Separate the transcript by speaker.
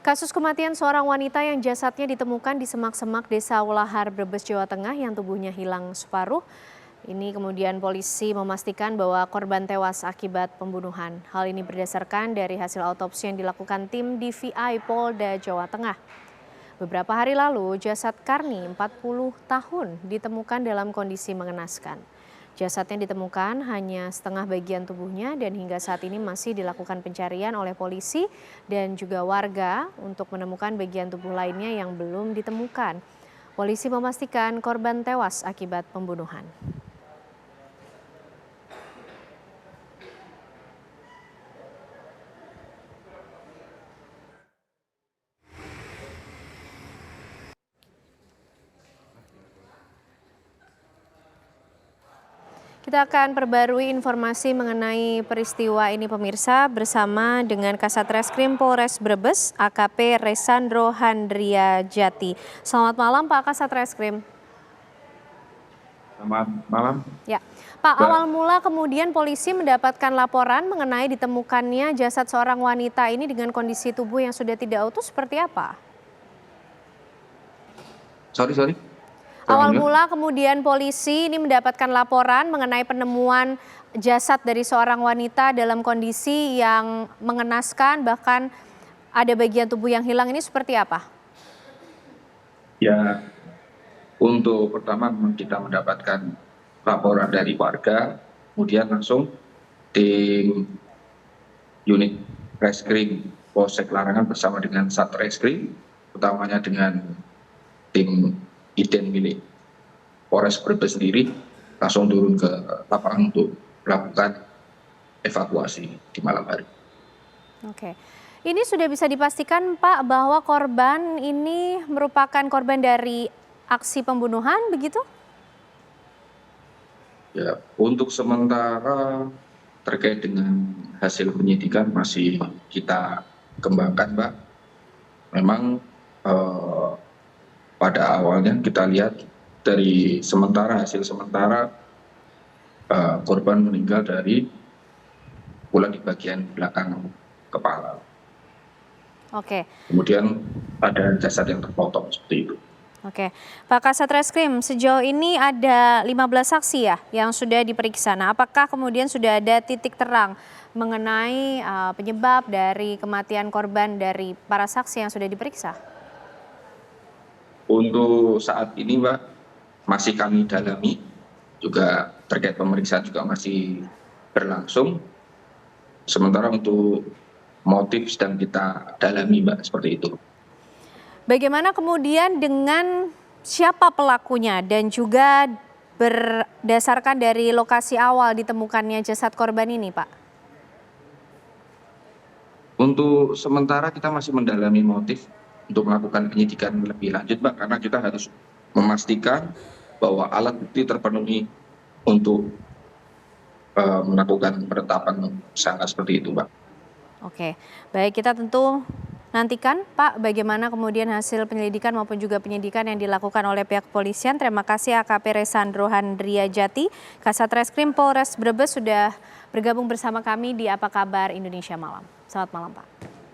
Speaker 1: Kasus kematian seorang wanita yang jasadnya ditemukan di semak-semak Desa Welahar, Brebes, Jawa Tengah yang tubuhnya hilang separuh. Ini kemudian polisi memastikan bahwa korban tewas akibat pembunuhan. Hal ini berdasarkan dari hasil autopsi yang dilakukan tim DVI Polda Jawa Tengah. Beberapa hari lalu, jasad Karni 40 tahun ditemukan dalam kondisi mengenaskan. Jasadnya ditemukan hanya setengah bagian tubuhnya dan hingga saat ini masih dilakukan pencarian oleh polisi dan juga warga untuk menemukan bagian tubuh lainnya yang belum ditemukan. Polisi memastikan korban tewas akibat pembunuhan. Kita akan perbarui informasi mengenai peristiwa ini pemirsa bersama dengan Kasat Reskrim Polres Brebes AKP Resandro Handria Jati. Selamat malam Pak Kasat Reskrim.
Speaker 2: Selamat malam.
Speaker 1: Ya, Pak, awal mula kemudian polisi mendapatkan laporan mengenai ditemukannya jasad seorang wanita ini dengan kondisi tubuh yang sudah tidak utuh seperti apa?
Speaker 2: Sorry.
Speaker 1: Awal mula kemudian polisi ini mendapatkan laporan mengenai penemuan jasad dari seorang wanita dalam kondisi yang mengenaskan, bahkan ada bagian tubuh yang hilang, ini seperti apa?
Speaker 2: Ya, untuk pertama kita mendapatkan laporan dari warga, kemudian langsung tim unit reskrim Polsek Larangan bersama dengan Satreskrim, utamanya dengan tim Iden milik Polres Brebes sendiri langsung turun ke lapangan untuk melakukan evakuasi di malam hari.
Speaker 1: Oke, ini sudah bisa dipastikan Pak bahwa korban ini merupakan korban dari aksi pembunuhan begitu?
Speaker 2: Ya, untuk sementara terkait dengan hasil penyidikan masih kita kembangkan, Mbak. Memang pada awalnya kita lihat dari hasil sementara korban meninggal dari pukulan di bagian belakang kepala.
Speaker 1: Oke.
Speaker 2: Kemudian ada jasad yang terpotong seperti itu.
Speaker 1: Oke, Pak Kasat Reskrim, sejauh ini ada 15 saksi ya yang sudah diperiksa. Nah, apakah kemudian sudah ada titik terang mengenai penyebab dari kematian korban dari para saksi yang sudah diperiksa?
Speaker 2: Untuk saat ini, Mbak, masih kami dalami, juga terkait pemeriksaan juga masih berlangsung. Sementara untuk motif sedang kita dalami, Mbak, seperti itu.
Speaker 1: Bagaimana kemudian dengan siapa pelakunya dan juga berdasarkan dari lokasi awal ditemukannya jasad korban ini, Pak?
Speaker 2: Untuk sementara kita masih mendalami motif untuk melakukan penyidikan lebih lanjut, Mbak, karena kita harus memastikan bahwa alat bukti terpenuhi untuk melakukan penetapan tersangka seperti itu, Mbak.
Speaker 1: Oke, baik, kita tentu nantikan Pak bagaimana kemudian hasil penyelidikan maupun juga penyidikan yang dilakukan oleh pihak kepolisian. Terima kasih AKP Resandro Handria Jati, Kasat Reskrim Polres Brebes sudah bergabung bersama kami di Apa Kabar Indonesia Malam. Selamat malam Pak.